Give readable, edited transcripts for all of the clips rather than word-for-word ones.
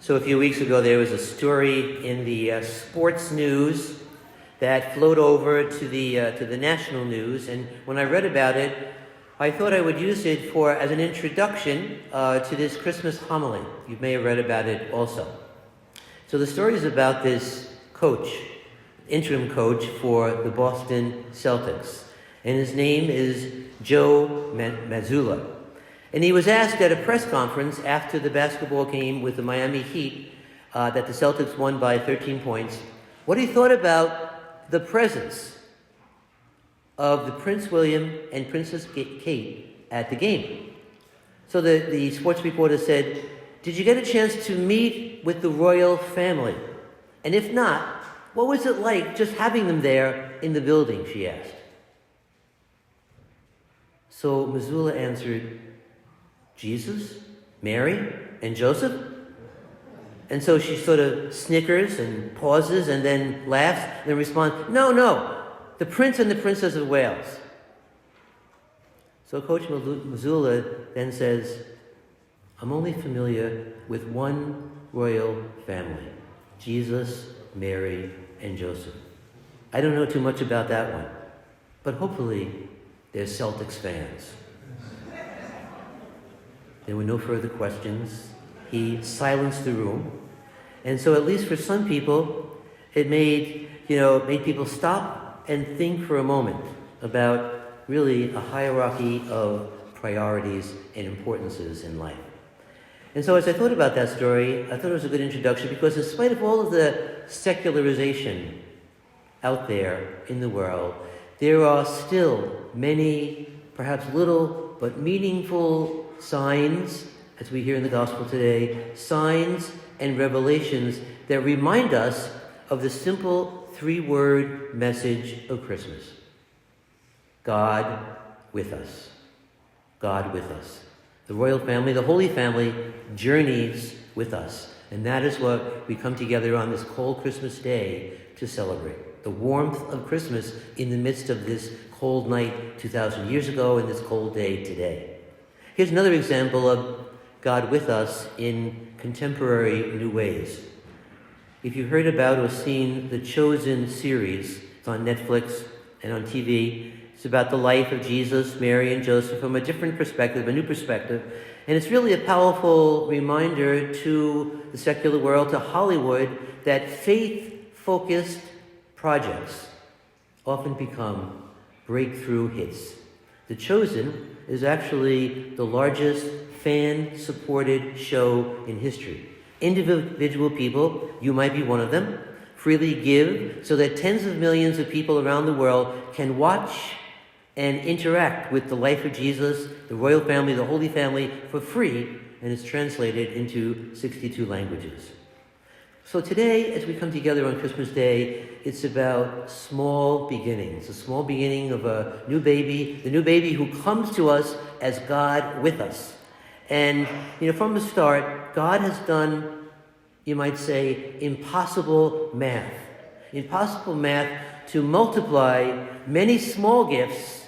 So a few weeks ago, there was a story in the sports news that flowed over to the national news, and when I read about it, I thought I would use it as an introduction to this Christmas homily. You may have read about it also. So the story is about this coach, interim coach for the Boston Celtics, and his name is Joe Mazzulla. And he was asked at a press conference after the basketball game with the Miami Heat that the Celtics won by 13 points, what he thought about the presence of the Prince William and Princess Kate at the game. So the sports reporter said, "Did you get a chance to meet with the royal family? And if not, what was it like just having them there in the building?" she asked. So Mazzulla answered, "Jesus, Mary, and Joseph?" And so she sort of snickers and pauses and then laughs and then responds, No, the Prince and the Princess of Wales." So Coach Mazzulla then says, "I'm only familiar with one royal family, Jesus, Mary, and Joseph. I don't know too much about that one, but hopefully they're Celtics fans." There were no further questions. He silenced the room. And so at least for some people, it made people stop and think for a moment about really a hierarchy of priorities and importances in life. And so as I thought about that story, I thought it was a good introduction because in spite of all of the secularization out there in the world, there are still many, perhaps little, but meaningful signs, as we hear in the gospel today, signs and revelations that remind us of the simple three-word message of Christmas. God with us. God with us. The royal family, the Holy Family, journeys with us. And that is what we come together on this cold Christmas day to celebrate. The warmth of Christmas in the midst of this cold night 2,000 years ago and this cold day today. Here's another example of God with us in contemporary new ways. If you've heard about or seen the Chosen series, it's on Netflix and on TV. It's about the life of Jesus, Mary, and Joseph from a different perspective, a new perspective. And it's really a powerful reminder to the secular world, to Hollywood, that faith-focused projects often become breakthrough hits. The Chosen is actually the largest fan-supported show in history. Individual people, you might be one of them, freely give so that tens of millions of people around the world can watch and interact with the life of Jesus, the royal family, the Holy Family, for free, and it's translated into 62 languages. So today, as we come together on Christmas Day, it's about small beginnings, a small beginning of a new baby, the new baby who comes to us as God with us. And, from the start, God has done, you might say, impossible math. Impossible math to multiply many small gifts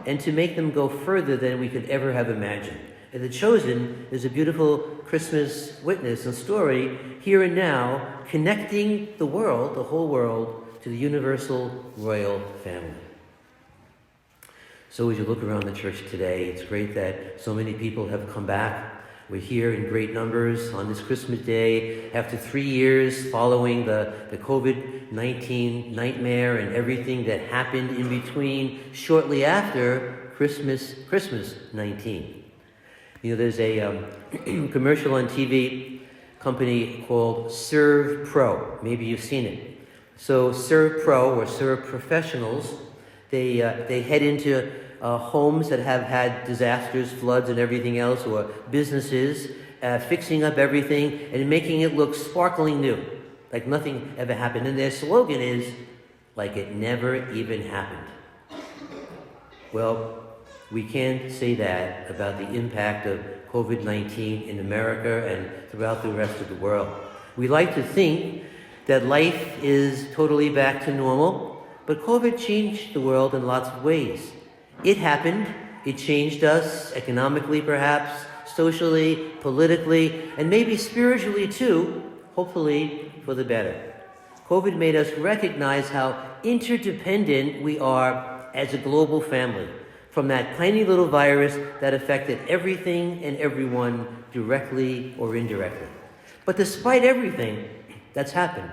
and to make them go further than we could ever have imagined. And The Chosen is a beautiful Christmas witness and story here and now, connecting the world, the whole world, to the universal royal family. So as you look around the church today, it's great that so many people have come back. We're here in great numbers on this Christmas Day after 3 years following the COVID-19 nightmare and everything that happened in between shortly after Christmas 19. There's a commercial on TV company called Serve Pro. Maybe you've seen it. So Serve Pro or Serve Professionals, they head into homes that have had disasters, floods, and everything else, or businesses, fixing up everything and making it look sparkling new, like nothing ever happened. And their slogan is, like it never even happened. Well, we can't say that about the impact of COVID-19 in America and throughout the rest of the world. We like to think that life is totally back to normal, but COVID changed the world in lots of ways. It happened. It changed us economically, perhaps, socially, politically, and maybe spiritually too, hopefully for the better. COVID made us recognize how interdependent we are as a global family, from that tiny little virus that affected everything and everyone directly or indirectly. But despite everything that's happened,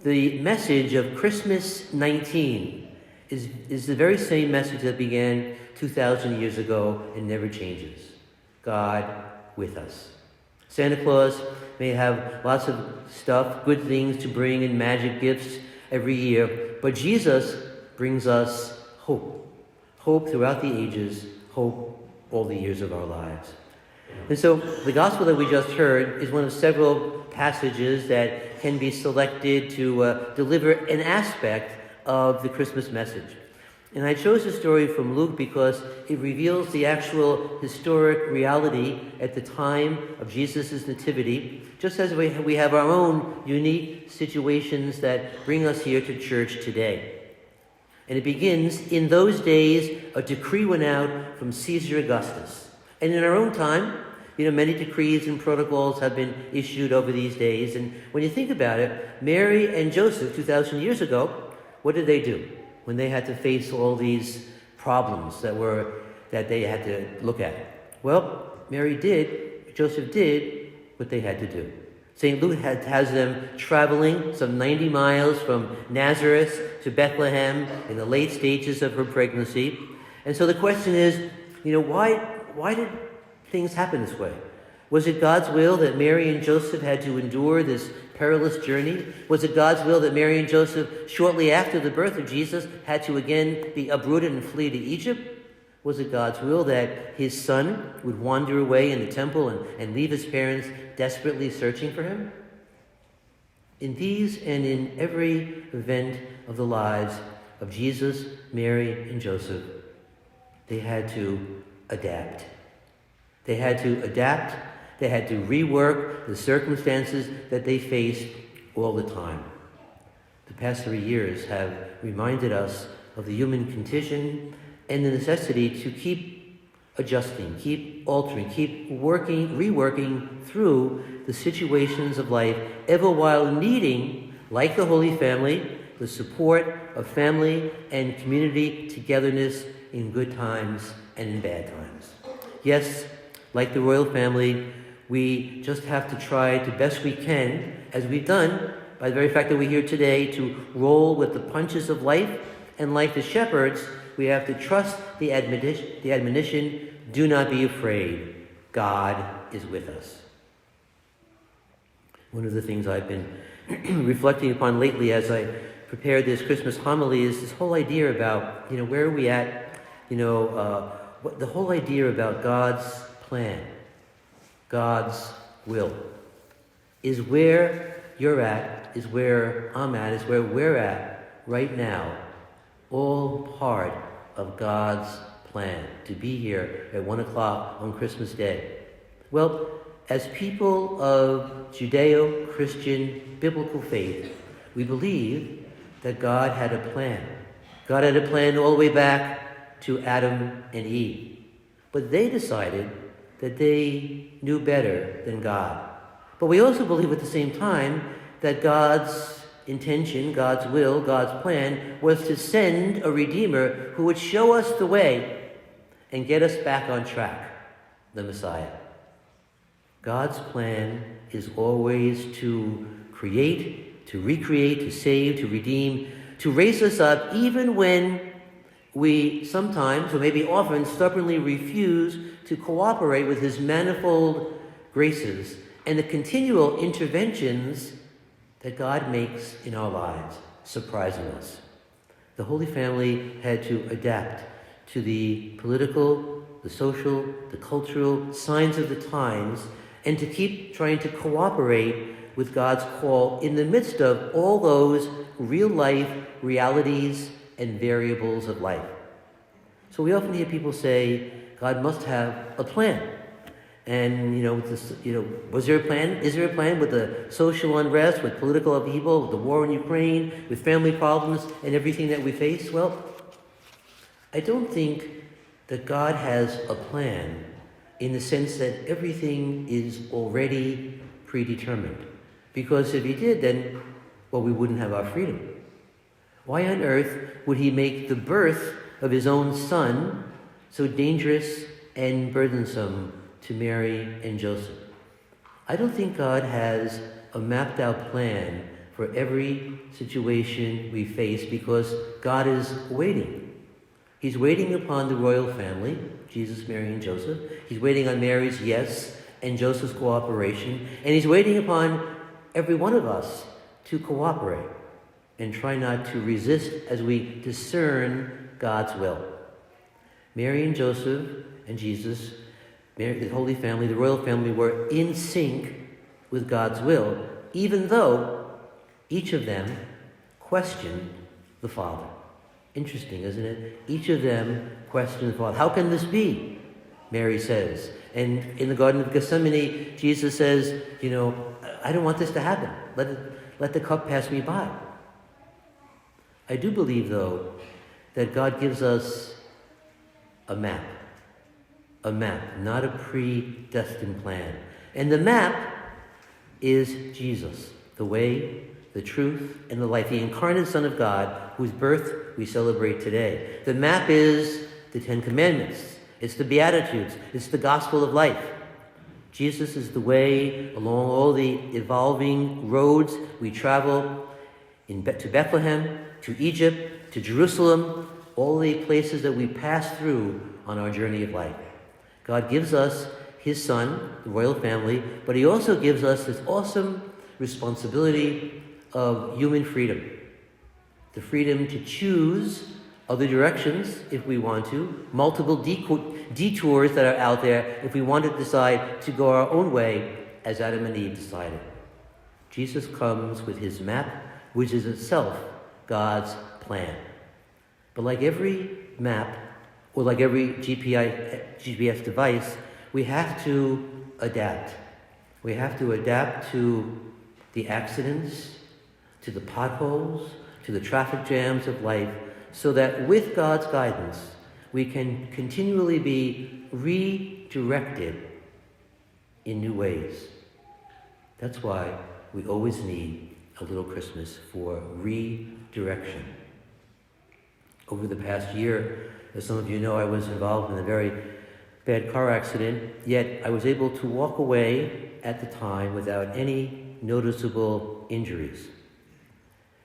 the message of Christmas 19 is the very same message that began 2,000 years ago and never changes. God with us. Santa Claus may have lots of stuff, good things to bring and magic gifts every year, but Jesus brings us hope. Hope throughout the ages, hope all the years of our lives. And so the gospel that we just heard is one of several passages that can be selected to deliver an aspect of the Christmas message. And I chose the story from Luke because it reveals the actual historic reality at the time of Jesus' nativity, just as we have our own unique situations that bring us here to church today. And it begins, in those days, a decree went out from Caesar Augustus. And in our own time, many decrees and protocols have been issued over these days. And when you think about it, Mary and Joseph, 2,000 years ago, what did they do when they had to face all these problems that they had to look at? Well, Joseph did what they had to do. St. Luke has them traveling some 90 miles from Nazareth to Bethlehem in the late stages of her pregnancy. And so the question is, why did things happen this way? Was it God's will that Mary and Joseph had to endure this perilous journey? Was it God's will that Mary and Joseph, shortly after the birth of Jesus, had to again be uprooted and flee to Egypt? Was it God's will that his son would wander away in the temple and leave his parents desperately searching for him? In these and in every event of the lives of Jesus, Mary, and Joseph, they had to adapt. They had to adapt. They had to rework the circumstances that they faced all the time. The past 3 years have reminded us of the human condition and the necessity to keep adjusting, keep altering, keep reworking through the situations of life, ever while needing, like the Holy Family, the support of family and community togetherness in good times and in bad times. Yes, like the royal family, we just have to try to best we can, as we've done by the very fact that we're here today, to roll with the punches of life. And like the shepherds, we have to trust the admonition, do not be afraid. God is with us. One of the things I've been reflecting upon lately as I prepared this Christmas homily is this whole idea about, where are we at? The whole idea about God's plan, God's will, is where you're at, is where I'm at, is where we're at right now, all part of God's plan to be here at 1 o'clock on Christmas Day. Well, as people of Judeo-Christian biblical faith, we believe that God had a plan. God had a plan all the way back to Adam and Eve. But they decided that they knew better than God. But we also believe at the same time that God's intention, God's will, God's plan was to send a Redeemer who would show us the way and get us back on track, the Messiah. God's plan is always to create, to recreate, to save, to redeem, to raise us up even when we sometimes, or maybe often, stubbornly refuse to cooperate with his manifold graces and the continual interventions that God makes in our lives, surprising us. The Holy Family had to adapt to the political, the social, the cultural signs of the times, and to keep trying to cooperate with God's call in the midst of all those real-life realities and variables of life. So we often hear people say, God must have a plan. And, was there a plan? Is there a plan with the social unrest, with political upheaval, with the war in Ukraine, with family problems and everything that we face? Well, I don't think that God has a plan in the sense that everything is already predetermined. Because if he did, then, well, we wouldn't have our freedom. Why on earth would he make the birth of his own son so dangerous and burdensome to Mary and Joseph? I don't think God has a mapped out plan for every situation we face, because God is waiting. He's waiting upon the royal family, Jesus, Mary, and Joseph. He's waiting on Mary's yes and Joseph's cooperation. And he's waiting upon every one of us to cooperate and try not to resist as we discern God's will. Mary and Joseph and Jesus, Mary, the Holy Family, the royal family, were in sync with God's will, even though each of them questioned the Father. Interesting, isn't it? Each of them questioned the Father. How can this be? Mary says. And in the Garden of Gethsemane, Jesus says, I don't want this to happen. Let the cup pass me by. I do believe, though, that God gives us a map, not a predestined plan. And the map is Jesus, the way, the truth, and the life, the incarnate Son of God, whose birth we celebrate today. The map is the Ten Commandments. It's the Beatitudes. It's the gospel of life. Jesus is the way along all the evolving roads we travel to Bethlehem, to Egypt, to Jerusalem, all the places that we pass through on our journey of life. God gives us his Son, the royal family, but he also gives us this awesome responsibility of human freedom. The freedom to choose other directions if we want to, multiple detours that are out there if we want to decide to go our own way as Adam and Eve decided. Jesus comes with his map, which is itself God's plan. But like every map, or like every GPS device, we have to adapt. We have to adapt to the accidents, to the potholes, to the traffic jams of life, so that with God's guidance, we can continually be redirected in new ways. That's why we always need a little Christmas for redirection. Over the past year, as some of you know, I was involved in a very bad car accident, yet I was able to walk away at the time without any noticeable injuries.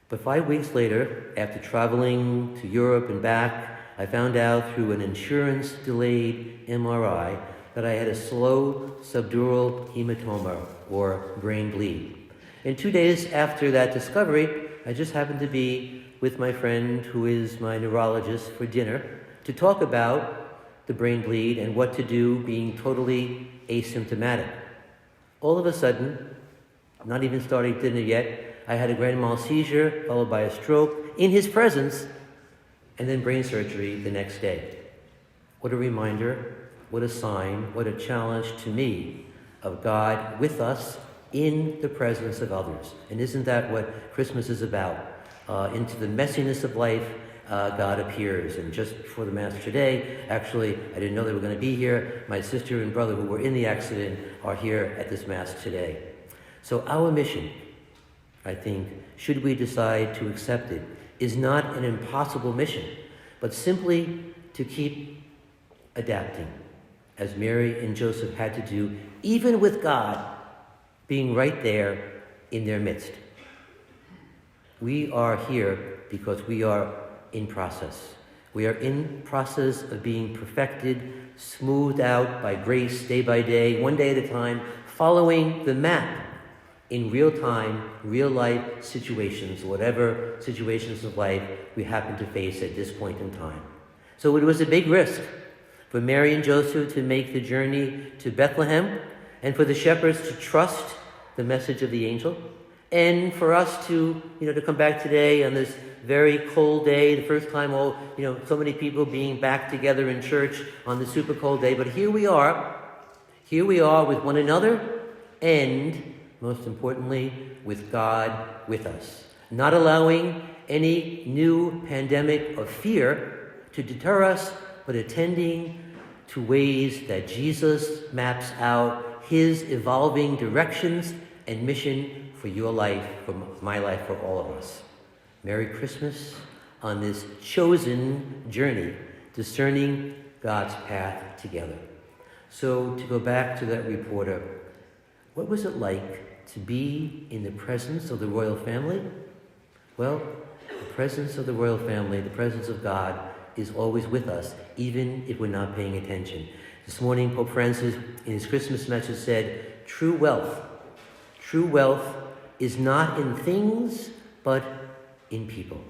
But 5 weeks later, after traveling to Europe and back, I found out through an insurance-delayed MRI that I had a slow subdural hematoma, or brain bleed. And 2 days after that discovery, I just happened to be with my friend who is my neurologist for dinner to talk about the brain bleed and what to do being totally asymptomatic. All of a sudden, not even starting dinner yet, I had a grand mal seizure followed by a stroke in his presence, and then brain surgery the next day. What a reminder, what a sign, what a challenge to me of God with us in the presence of others. And isn't that what Christmas is about? Into the messiness of life, God appears. And just before the Mass today, actually, I didn't know they were going to be here. My sister and brother who were in the accident are here at this Mass today. So our mission, I think, should we decide to accept it, is not an impossible mission, but simply to keep adapting, as Mary and Joseph had to do, even with God being right there in their midst. We are here because we are in process. We are in process of being perfected, smoothed out by grace day by day, one day at a time, following the map in real time, real life situations, whatever situations of life we happen to face at this point in time. So it was a big risk for Mary and Joseph to make the journey to Bethlehem, and for the shepherds to trust the message of the angel, and for us to come back today on this very cold day, the first time so many people being back together in church on the super cold day. But here we are with one another, and most importantly, with God with us, not allowing any new pandemic of fear to deter us, but attending to ways that Jesus maps out his evolving directions and mission for your life, for my life, for all of us. Merry Christmas on this chosen journey, discerning God's path together. So to go back to that reporter, what was it like to be in the presence of the royal family? Well, the presence of the royal family, the presence of God, is always with us, even if we're not paying attention. This morning, Pope Francis, in his Christmas message, said, true wealth is not in things, but in people.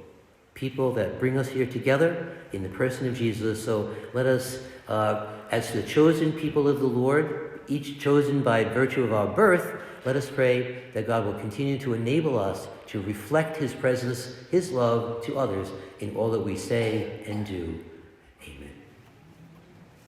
People that bring us here together in the person of Jesus. So let us, as the chosen people of the Lord, each chosen by virtue of our birth, let us pray that God will continue to enable us to reflect his presence, his love to others in all that we say and do.